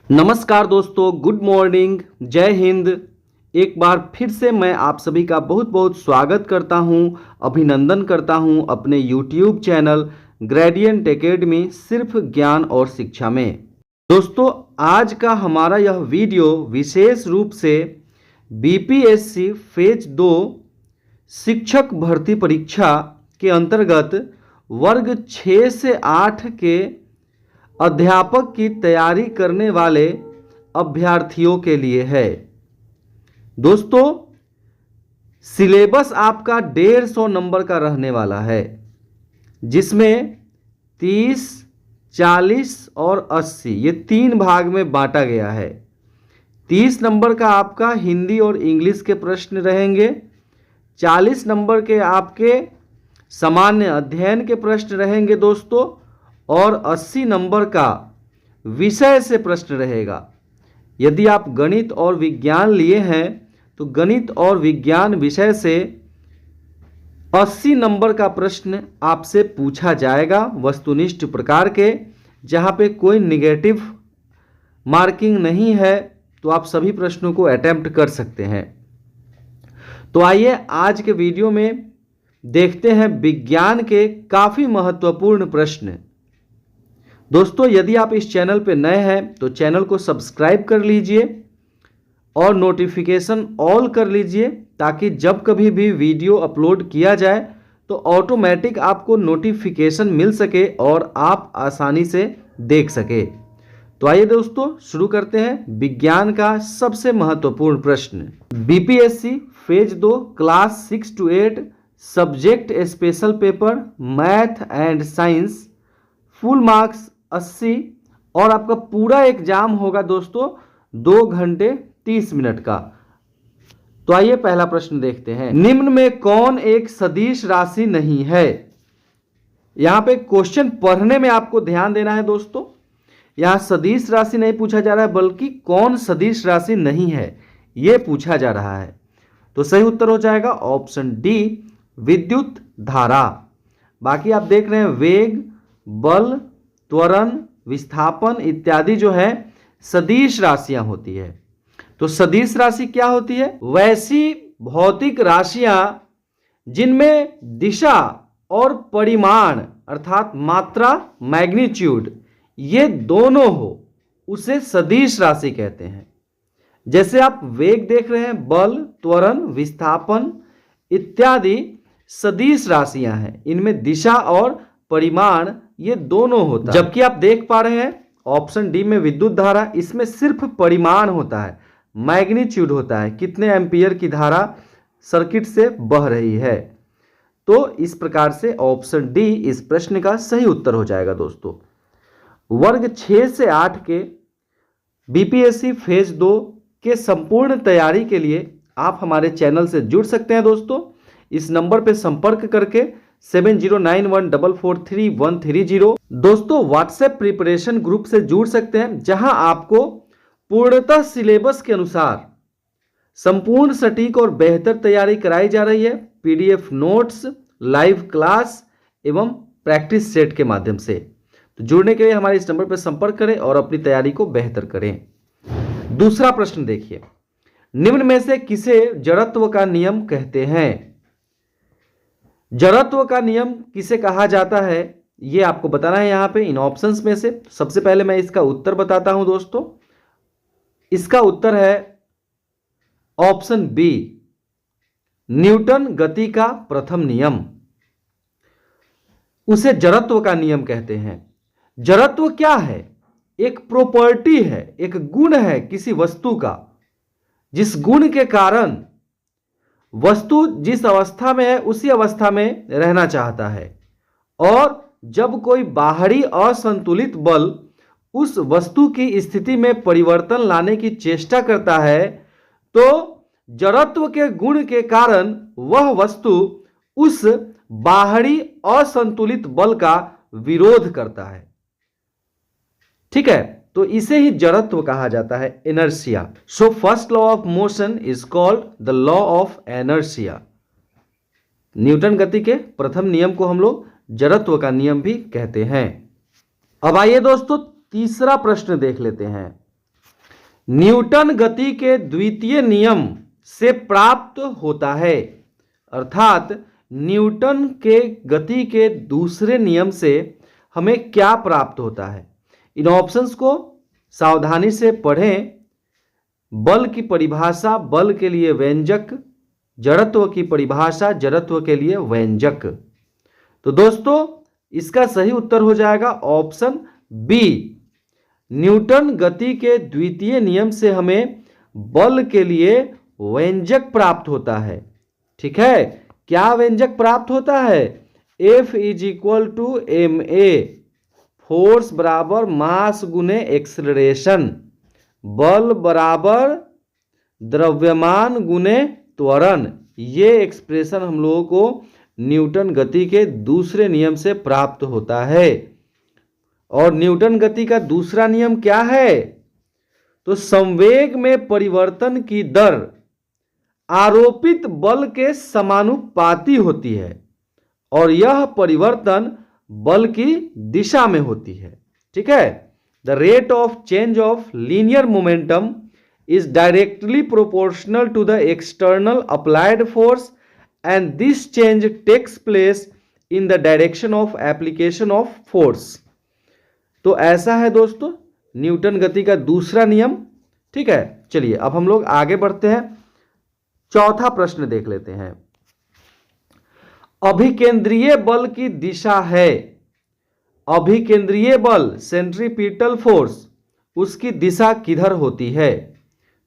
नमस्कार दोस्तों, good morning, जय हिंद। एक बार फिर से मैं आप सभी का बहुत बहुत स्वागत करता हूं, अभिनंदन करता हूं अपने YouTube चैनल ग्रेडियंट एकेडमी सिर्फ ज्ञान और शिक्षा में। दोस्तों, आज का हमारा यह वीडियो विशेष रूप से BPSC फेज 2 शिक्षक भर्ती परीक्षा के अंतर्गत वर्ग 6 से 8 के अध्यापक की तैयारी करने वाले अभ्यर्थियों के लिए है। दोस्तों, सिलेबस आपका 150 नंबर का रहने वाला है, जिसमें 30, 40 और 80 ये 3 भाग में बांटा गया है। 30 नंबर का आपका हिंदी और इंग्लिश के प्रश्न रहेंगे, 40 नंबर के आपके सामान्य अध्ययन के प्रश्न रहेंगे दोस्तों, और 80 नंबर का विषय से प्रश्न रहेगा। यदि आप गणित और विज्ञान लिए हैं तो गणित और विज्ञान विषय से 80 नंबर का प्रश्न आपसे पूछा जाएगा, वस्तुनिष्ठ प्रकार के, जहां पे कोई निगेटिव मार्किंग नहीं है, तो आप सभी प्रश्नों को अटेम्प्ट कर सकते हैं। तो आइए आज के वीडियो में देखते हैं विज्ञान के काफ़ी महत्वपूर्ण प्रश्न। दोस्तों, यदि आप इस चैनल पर नए हैं तो चैनल को सब्सक्राइब कर लीजिए और नोटिफिकेशन ऑल कर लीजिए, ताकि जब कभी भी वीडियो अपलोड किया जाए तो ऑटोमेटिक आपको नोटिफिकेशन मिल सके और आप आसानी से देख सके। तो आइए दोस्तों, शुरू करते हैं विज्ञान का सबसे महत्वपूर्ण प्रश्न। BPSC phase 2 class 6 to 8 subject special paper math and science, full marks 80 और आपका पूरा एग्जाम होगा दोस्तों 2 घंटे 30 मिनट का। तो आइए पहला प्रश्न देखते हैं। निम्न में कौन एक सदिश राशि नहीं है? यहां पे क्वेश्चन पढ़ने में आपको ध्यान देना है दोस्तों। यहां सदिश राशि नहीं पूछा जा रहा है, बल्कि कौन सदिश राशि नहीं है यह पूछा जा रहा है। तो सही उत्तर हो जाएगा ऑप्शन डी, विद्युत धारा। बाकी आप देख रहे हैं वेग, बल, त्वरण, विस्थापन इत्यादि जो है सदिश राशियां होती है। तो सदिश राशि क्या होती है? वैसी भौतिक राशियां जिनमें दिशा और परिमाण अर्थात मात्रा, मैग्नीट्यूड, ये दोनों हो, उसे सदिश राशि कहते हैं। जैसे आप वेग देख रहे हैं, बल, त्वरण, विस्थापन इत्यादि सदिश राशियां हैं, इनमें दिशा और परिमाण ये दोनों होता है। जबकि आप देख पा रहे हैं ऑप्शन डी में विद्युत धारा, इसमें सिर्फ परिमाण होता है, मैग्नीट्यूड होता है, कितने एम्पियर की धारा सर्किट से बह रही है। तो इस प्रकार से ऑप्शन डी इस प्रश्न का सही उत्तर हो जाएगा दोस्तों। वर्ग 6 से 8 के BPSC फेज 2 के संपूर्ण तैयारी के लिए आप हमारे चैनल से जुड़ सकते हैं दोस्तों। इस नंबर पर संपर्क करके 7091443130 दोस्तों व्हाट्सएप प्रिपरेशन ग्रुप से जुड़ सकते हैं, जहां आपको पूर्णतः सिलेबस के अनुसार संपूर्ण सटीक और बेहतर तैयारी कराई जा रही है। PDF नोट्स, लाइव क्लास एवं प्रैक्टिस सेट के माध्यम से। तो जुड़ने के लिए हमारे इस नंबर पर संपर्क करें और अपनी तैयारी को बेहतर करें। दूसरा प्रश्न देखिए, निम्न में से किसे जड़त्व का नियम कहते हैं? जड़त्व का नियम किसे कहा जाता है यह आपको बताना है यहां पे इन ऑप्शंस में से। सबसे पहले मैं इसका उत्तर बताता हूं दोस्तों। इसका उत्तर है ऑप्शन बी, न्यूटन गति का प्रथम नियम। उसे जड़त्व का नियम कहते हैं। जड़त्व क्या है? एक प्रॉपर्टी है, एक गुण है किसी वस्तु का, जिस गुण के कारण वस्तु जिस अवस्था में है उसी अवस्था में रहना चाहता है, और जब कोई बाहरी असंतुलित बल उस वस्तु की स्थिति में परिवर्तन लाने की चेष्टा करता है, तो जड़त्व के गुण के कारण वह वस्तु उस बाहरी असंतुलित बल का विरोध करता है। ठीक है, तो इसे ही जड़त्व कहा जाता है, inertia. So first law of motion is called the law of inertia. Newton गति के प्रथम नियम को हम लोग जड़त्व का नियम भी कहते हैं। अब आइए दोस्तों तीसरा प्रश्न देख लेते हैं। न्यूटन गति के द्वितीय नियम से प्राप्त होता है। अर्थात न्यूटन के गति के दूसरे नियम से हमें क्या प्राप्त होता है। इन ऑप्शंस को सावधानी से पढ़ें। बल की परिभाषा बल के लिए व्यंजक, जड़त्व की परिभाषा जड़त्व के लिए व्यंजक। तो दोस्तों इसका सही उत्तर हो जाएगा ऑप्शन बी। न्यूटन गति के द्वितीय नियम से हमें बल के लिए व्यंजक प्राप्त होता है। ठीक है, क्या व्यंजक प्राप्त होता है? F is equal to M A, force बराबर मास गुने एक्सेलरेशन, बल बराबर द्रव्यमान गुने त्वरण। ये एक्सप्रेशन हम लोगों को न्यूटन गति के दूसरे नियम से प्राप्त होता है। और न्यूटन गति का दूसरा नियम क्या है? तो संवेग में परिवर्तन की दर आरोपित बल के समानुपाती होती है और यह परिवर्तन बल की दिशा में होती है। ठीक है, the rate of change of linear momentum is directly proportional to the external applied force and this change takes place in the direction of application of force। तो ऐसा है दोस्तों न्यूटन गति का दूसरा नियम। ठीक है, चलिए अब हम लोग आगे बढ़ते हैं। चौथा प्रश्न देख लेते हैं। अभिकेंद्रीय बल की दिशा है। अभिकेंद्रीय बल सेंट्रीपिटल फोर्स, उसकी दिशा किधर होती है?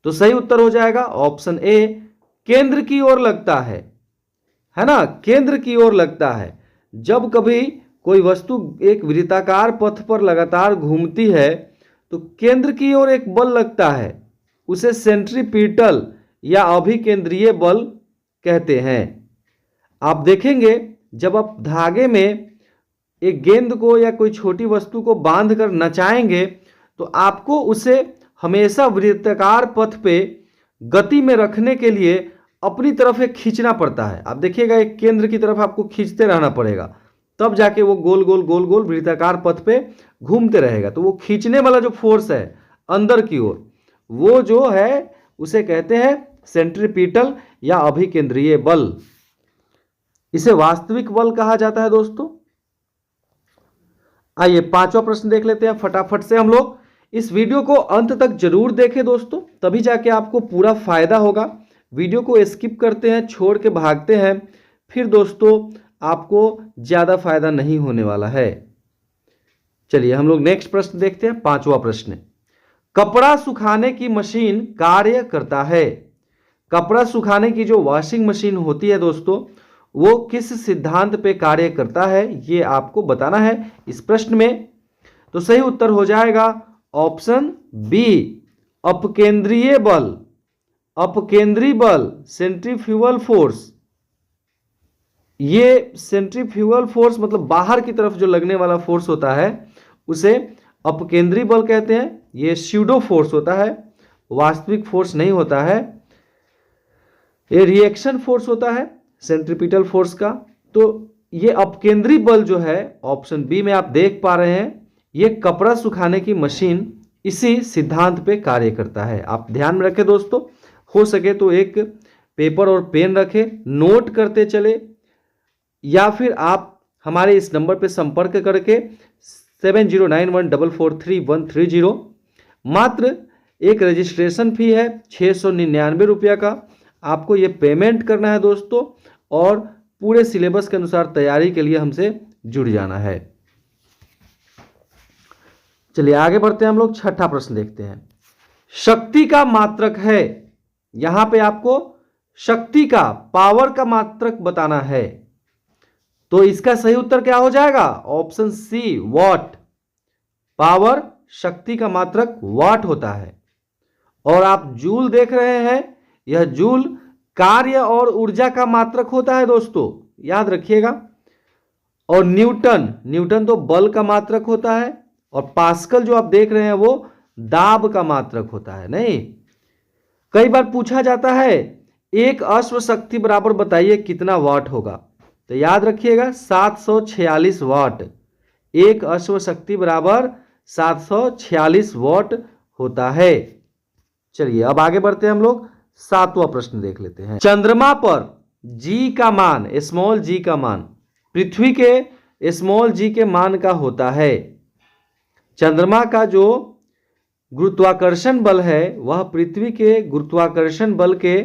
तो सही उत्तर हो जाएगा ऑप्शन ए, केंद्र की ओर लगता है ना, केंद्र की ओर लगता है। जब कभी कोई वस्तु एक वृत्ताकार पथ पर लगातार घूमती है तो केंद्र की ओर एक बल लगता है, उसे सेंट्रीपिटल या अभिकेंद्रीय बल कहते हैं। आप देखेंगे जब आप धागे में एक गेंद को या कोई छोटी वस्तु को बांधकर नचाएंगे तो आपको उसे हमेशा वृत्ताकार पथ पे गति में रखने के लिए अपनी तरफ एक खींचना पड़ता है। आप देखिएगा एक केंद्र की तरफ आपको खींचते रहना पड़ेगा, तब जाके वो गोल गोल गोल गोल वृत्ताकार पथ पे घूमते रहेगा। तो वो खींचने वाला जो फोर्स है अंदर की ओर, वो जो है उसे कहते हैं सेंट्रीपिटल या अभिकेंद्रीय बल। इसे वास्तविक बल कहा जाता है दोस्तों। आइए पांचवा प्रश्न देख लेते हैं फटाफट से हम लोग। इस वीडियो को अंत तक जरूर देखें दोस्तों, तभी जाके आपको पूरा फायदा होगा। वीडियो को स्किप करते हैं, छोड़ के भागते हैं, फिर दोस्तों आपको ज्यादा फायदा नहीं होने वाला है। चलिए हम लोग नेक्स्ट प्रश्न देखते हैं। पांचवा प्रश्न, कपड़ा सुखाने की मशीन कार्य करता है। कपड़ा सुखाने की जो वॉशिंग मशीन होती है दोस्तों, वो किस सिद्धांत पे कार्य करता है ये आपको बताना है इस प्रश्न में। तो सही उत्तर हो जाएगा ऑप्शन बी, अपकेंद्रीय बल। अपकेंद्रीय बल सेंट्रीफ्यूगल फोर्स, ये सेंट्रीफ्यूगल फोर्स मतलब बाहर की तरफ जो लगने वाला फोर्स होता है उसे अपकेंद्रीय बल कहते हैं। ये स्यूडो फोर्स होता है, वास्तविक फोर्स नहीं होता है, ये रिएक्शन फोर्स होता है सेंट्रीपिटल फोर्स का। तो ये अपकेंद्रीय बल जो है ऑप्शन बी में आप देख पा रहे हैं, ये कपड़ा सुखाने की मशीन इसी सिद्धांत पे कार्य करता है। आप ध्यान में रखें दोस्तों, हो सके तो एक पेपर और पेन रखें, नोट करते चले, या फिर आप हमारे इस नंबर पे संपर्क करके 7091443130, मात्र एक रजिस्ट्रेशन फी है 699 रुपया का, आपको ये पेमेंट करना है दोस्तों, और पूरे सिलेबस के अनुसार तैयारी के लिए हमसे जुड़ जाना है। चलिए आगे बढ़ते हैं हम लोग। छठा प्रश्न देखते हैं। शक्ति का मात्रक है, यहां पे आपको शक्ति का, पावर का मात्रक बताना है। तो इसका सही उत्तर क्या हो जाएगा? Option C, what. पावर, शक्ति का मात्रक वाट होता है। और आप जूल देख रहे हैं, यह जूल कार्य और ऊर्जा का मात्रक होता है दोस्तों, याद रखिएगा। और न्यूटन, न्यूटन तो बल का मात्रक होता है, और पास्कल जो आप देख रहे हैं वो दाब का मात्रक होता है। नहीं, कई बार पूछा जाता है एक अश्व शक्ति बराबर बताइए कितना वाट होगा, तो याद रखिएगा 746 वाट। एक अश्व शक्ति बराबर 746 वाट होता है। चलिए अब आगे बढ़ते हैं हम लोग, 7वां प्रश्न देख लेते हैं। चंद्रमा पर जी का मान, स्मॉल जी का मान पृथ्वी के स्मॉल जी के मान का होता है। चंद्रमा का जो गुरुत्वाकर्षण बल है वह पृथ्वी के गुरुत्वाकर्षण बल के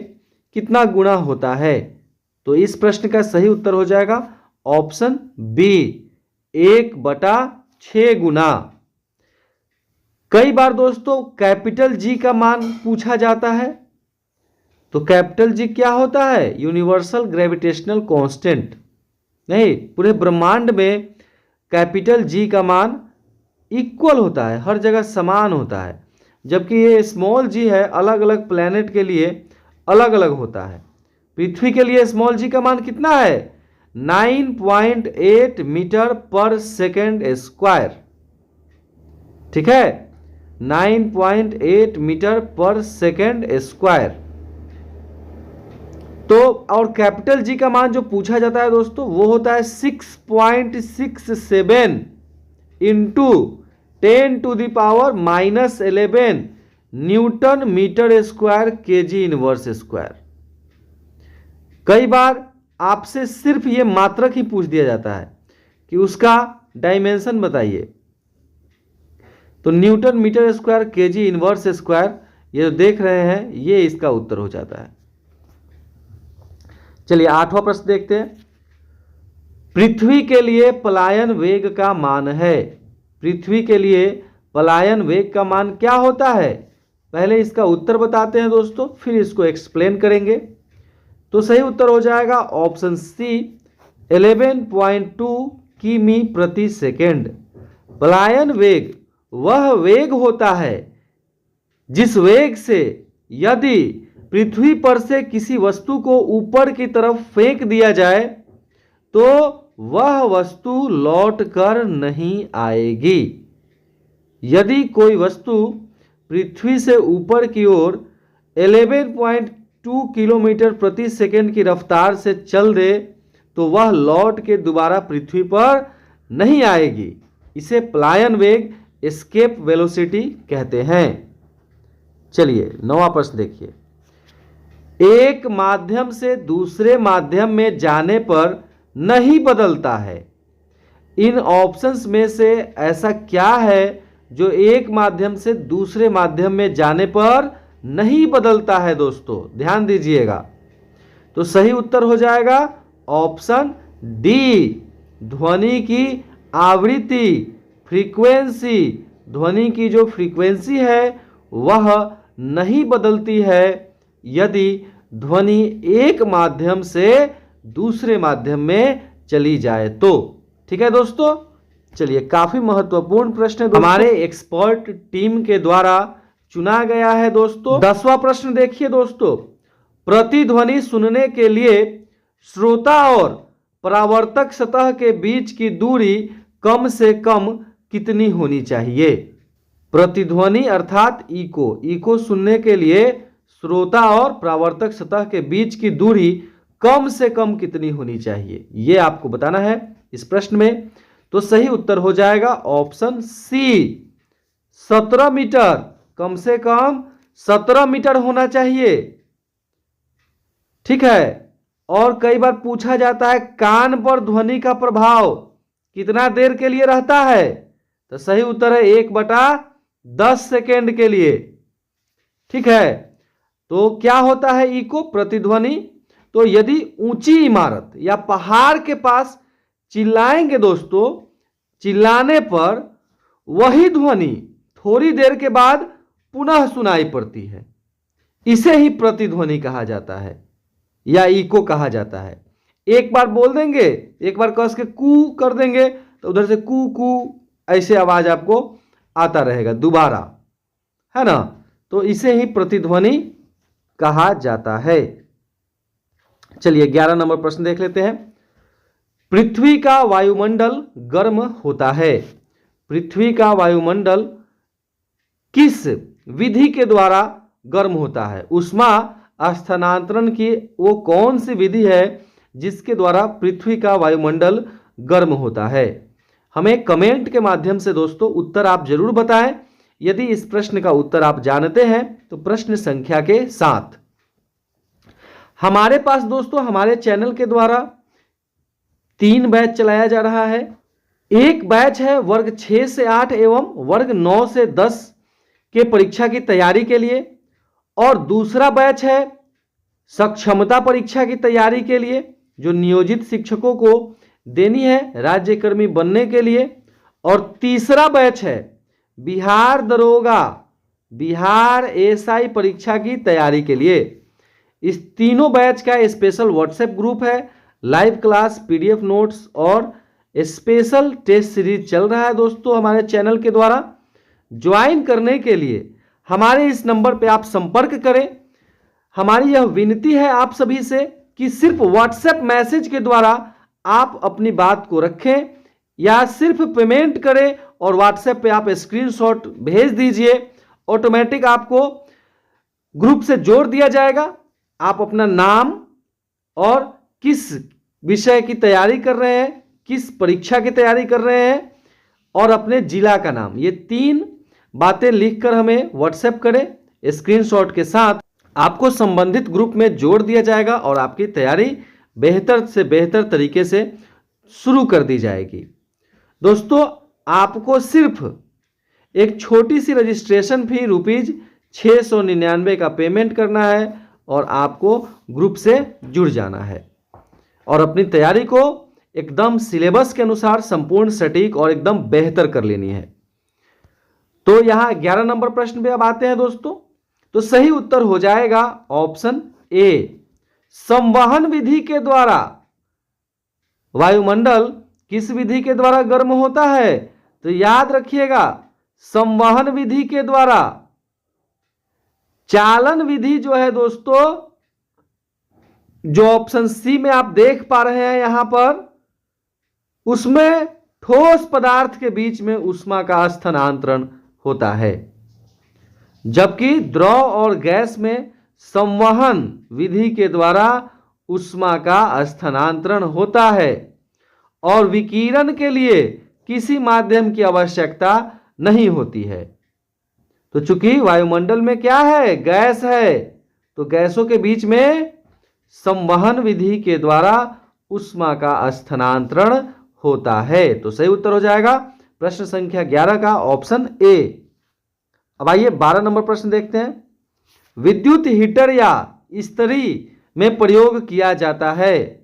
कितना गुना होता है? तो इस प्रश्न का सही उत्तर हो जाएगा ऑप्शन बी, 1/6 गुना। कई बार दोस्तों कैपिटल जी का मान पूछा जाता है, तो कैपिटल जी क्या होता है? Universal gravitational constant. नहीं, पूरे ब्रह्मांड में कैपिटल जी का मान इक्वल होता है, हर जगह समान होता है, जबकि ये स्मॉल जी है अलग अलग प्लैनेट के लिए अलग अलग होता है। पृथ्वी के लिए स्मॉल जी का मान कितना है? 9.8 मीटर पर सेकेंड स्क्वायर। ठीक है, 9.8 मीटर पर सेकेंड स्क्वायर। तो और कैपिटल जी का मान जो पूछा जाता है दोस्तों वो होता है 6.67 into 10⁻⁻11 newton metre square kg inverse square. कई बार आपसे सिर्फ ये मात्रक ही पूछ दिया जाता है कि उसका डायमेंशन बताइए, तो newton metre square kg inverse square ये जो देख रहे हैं ये इसका उत्तर हो जाता है। चलिए 8वां प्रश्न देखते हैं। पृथ्वी के लिए पलायन वेग का मान है। पृथ्वी के लिए पलायन वेग का मान क्या होता है? पहले इसका उत्तर बताते हैं दोस्तों, फिर इसको एक्सप्लेन करेंगे। तो सही उत्तर हो जाएगा ऑप्शन सी, 11.2 किमी प्रति सेकेंड। पलायन वेग वह वेग होता है जिस वेग से यदि पृथ्वी पर से किसी वस्तु को ऊपर की तरफ फेंक दिया जाए तो वह वस्तु लौट कर नहीं आएगी। यदि कोई वस्तु पृथ्वी से ऊपर की ओर 11.2 किलोमीटर प्रति सेकंड की रफ्तार से चल दे तो वह लौट के दोबारा पृथ्वी पर नहीं आएगी। इसे पलायन वेग, एस्केप वेलोसिटी कहते हैं। चलिए 9वां प्रश्न देखिए। एक माध्यम से दूसरे माध्यम में जाने पर नहीं बदलता है। इन ऑप्शंस में से ऐसा क्या है जो एक माध्यम से दूसरे माध्यम में जाने पर नहीं बदलता है? दोस्तों ध्यान दीजिएगा, तो सही उत्तर हो जाएगा ऑप्शन डी, ध्वनि की आवृत्ति, फ्रीक्वेंसी। ध्वनि की जो फ्रीक्वेंसी है वह नहीं बदलती है यदि ध्वनि एक माध्यम से दूसरे माध्यम में चली जाए तो। ठीक है दोस्तों, चलिए काफी महत्वपूर्ण प्रश्न हमारे एक्सपर्ट टीम के द्वारा चुना गया है दोस्तों। 10वां प्रश्न देखिए दोस्तों। प्रतिध्वनि सुनने के लिए श्रोता और परावर्तक सतह के बीच की दूरी कम से कम कितनी होनी चाहिए? प्रतिध्वनि अर्थात इको सुनने के लिए श्रोता और परावर्तक सतह के बीच की दूरी कम से कम कितनी होनी चाहिए, ये आपको बताना है इस प्रश्न में। तो सही उत्तर हो जाएगा ऑप्शन सी, 17 मीटर। कम से कम 17 मीटर होना चाहिए। ठीक है, और कई बार पूछा जाता है कान पर ध्वनि का प्रभाव कितना देर के लिए रहता है? तो सही उत्तर है 1/10 सेकेंड के लिए। ठीक है, तो क्या होता है इको, प्रतिध्वनि? तो यदि ऊंची इमारत या पहाड़ के पास चिल्लाएंगे दोस्तों, चिल्लाने पर वही ध्वनि थोड़ी देर के बाद पुनः सुनाई पड़ती है, इसे ही प्रतिध्वनि कहा जाता है या इको कहा जाता है। एक बार बोल देंगे, एक बार कस के कू कर देंगे तो उधर से कू कू ऐसे आवाज आपको आता रहेगा दोबारा, है ना? तो इसे ही प्रतिध्वनि कहा जाता है। चलिए 11 नंबर प्रश्न देख लेते हैं। पृथ्वी का वायुमंडल गर्म होता है। पृथ्वी का वायुमंडल किस विधि के द्वारा गर्म होता है? ऊष्मा स्थानांतरण की वो कौन सी विधि है जिसके द्वारा पृथ्वी का वायुमंडल गर्म होता है? हमें कमेंट के माध्यम से दोस्तों उत्तर आप जरूर बताएं। यदि इस प्रश्न का उत्तर आप जानते हैं तो प्रश्न संख्या के साथ। हमारे पास दोस्तों हमारे चैनल के द्वारा 3 बैच चलाया जा रहा है। एक बैच है वर्ग 6 से 8 एवं वर्ग 9 से 10 के परीक्षा की तैयारी के लिए, और दूसरा बैच है सक्षमता परीक्षा की तैयारी के लिए जो नियोजित शिक्षकों को देनी है राज्यकर्मी बनने के लिए, और तीसरा बैच है बिहार दरोगा, बिहार एएसआई परीक्षा की तैयारी के लिए। इस तीनों बैच का स्पेशल व्हाट्सएप ग्रुप है, लाइव क्लास, पीडीएफ नोट्स और स्पेशल टेस्ट सीरीज चल रहा है दोस्तों हमारे चैनल के द्वारा। ज्वाइन करने के लिए हमारे इस नंबर पे आप संपर्क करें। हमारी यह विनती है आप सभी से कि सिर्फ व्हाट्सएप मैसेज के द्वारा आप अपनी बात को रखें, या सिर्फ पेमेंट करें और व्हाट्सएप पे आप स्क्रीनशॉट भेज दीजिए, ऑटोमेटिक आपको ग्रुप से जोड़ दिया जाएगा। आप अपना नाम और किस विषय की तैयारी कर रहे हैं, किस परीक्षा की तैयारी कर रहे हैं, और अपने जिला का नाम, ये 3 बातें लिखकर हमें व्हाट्सएप करें स्क्रीनशॉट के साथ। आपको संबंधित ग्रुप में जोड़ दिया जाएगा और आपकी तैयारी बेहतर से बेहतर तरीके से शुरू कर दी जाएगी। दोस्तों आपको सिर्फ एक छोटी सी रजिस्ट्रेशन फी ₹699 का पेमेंट करना है और आपको ग्रुप से जुड़ जाना है और अपनी तैयारी को एकदम सिलेबस के अनुसार संपूर्ण सटीक और एकदम बेहतर कर लेनी है। तो यहां 11 नंबर प्रश्न पे अब आते हैं दोस्तों। तो सही उत्तर हो जाएगा ऑप्शन ए, संवहन विधि के द्वारा वायुमंडल किस विधि के द्वारा गर्म होता है? तो याद रखिएगा संवहन विधि के द्वारा। चालन विधि जो है दोस्तों, जो ऑप्शन सी में आप देख पा रहे हैं यहां पर, उसमें ठोस पदार्थ के बीच में ऊष्मा का स्थानांतरण होता है, जबकि द्रव और गैस में संवहन विधि के द्वारा ऊष्मा का स्थानांतरण होता है और विकिरण के लिए किसी माध्यम की आवश्यकता नहीं होती है। तो चूंकि वायुमंडल में क्या है? गैस है, तो गैसों के बीच में संवहन विधि के द्वारा ऊष्मा का स्थानांतरण होता है। तो सही उत्तर हो जाएगा प्रश्न संख्या 11 का ऑप्शन ए। अब आइए 12 नंबर प्रश्न देखते हैं। विद्युत हीटर या इस्त्री में प्रयोग किया जाता है।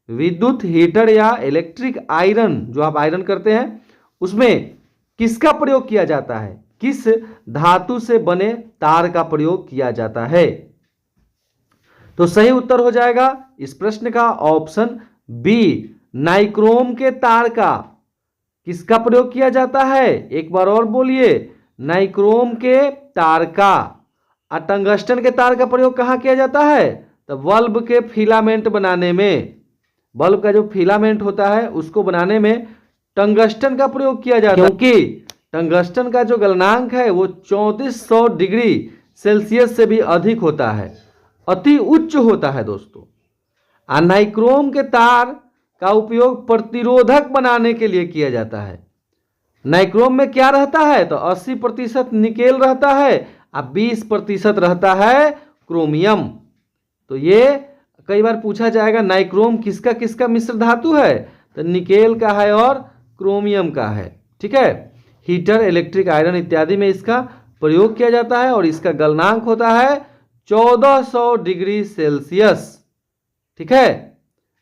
विद्युत हीटर या इलेक्ट्रिक आयरन, जो आप आयरन करते हैं, उसमें किसका प्रयोग किया जाता है? किस धातु से बने तार का प्रयोग किया जाता है? तो सही उत्तर हो जाएगा इस प्रश्न का ऑप्शन बी, नाइक्रोम के तार का। किसका प्रयोग किया जाता है? एक बार और बोलिए, नाइक्रोम के तार का। टंगस्टन के तार का प्रयोग कहाँ किया जाता है? तो बल्ब के फिलामेंट बनाने में, बल्ब का जो फिलामेंट होता है उसको बनाने में टंगस्टन का प्रयोग किया जाता है, क्योंकि टंगस्टन का जो गलनांक है वो 3400 डिग्री सेल्सियस से भी अधिक होता है, अति उच्च होता है दोस्तों। नाइक्रोम के तार का उपयोग प्रतिरोधक बनाने के लिए किया जाता है। नाइक्रोम में क्या रहता है? तो 80% निकेल रहता है और 20% रहता है क्रोमियम। तो ये कई बार पूछा जाएगा नाइक्रोम किसका किसका मिश्र धातु है? तो निकेल का है और क्रोमियम का है। ठीक है, हीटर, इलेक्ट्रिक आयरन इत्यादि में इसका प्रयोग किया जाता है और इसका गलनांक होता है 1400 डिग्री सेल्सियस। ठीक है,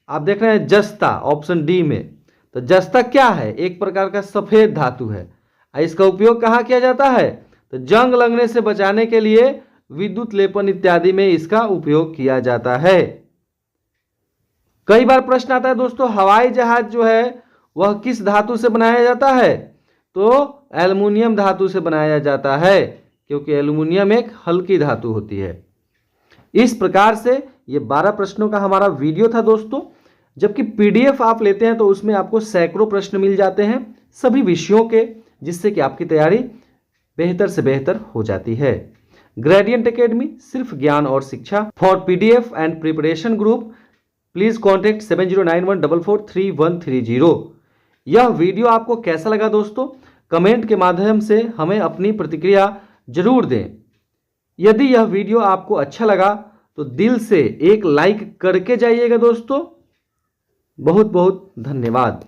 आप देख रहे हैं जस्ता ऑप्शन डी में। तो जस्ता क्या है? एक प्रकार का सफेद धातु है। इसका उपयोग कहाँ किया जाता है? तो जंग लगने से बचाने के लिए विद्युत लेपन इत्यादि में इसका उपयोग किया जाता है। कई बार प्रश्न आता है दोस्तों, हवाई जहाज जो है वह किस धातु से बनाया जाता है? तो एल्युमिनियम धातु से बनाया जाता है, क्योंकि एल्युमिनियम एक हल्की धातु होती है। इस प्रकार से ये 12 प्रश्नों का हमारा वीडियो था दोस्तों। जबकि पीडीएफ आप लेते हैं तो उसमें आपको सैकड़ों प्रश्न मिल जाते हैं सभी विषयों के, जिससे कि आपकी तैयारी बेहतर से बेहतर हो जाती है। ग्रेडियंट एकेडमी, सिर्फ ज्ञान और शिक्षा। For PDF and preparation group please contact 7091443130। यह वीडियो आपको कैसा लगा दोस्तों कमेंट के माध्यम से हमें अपनी प्रतिक्रिया जरूर दें। यदि यह वीडियो आपको अच्छा लगा तो दिल से एक लाइक करके जाइएगा दोस्तों। बहुत बहुत धन्यवाद।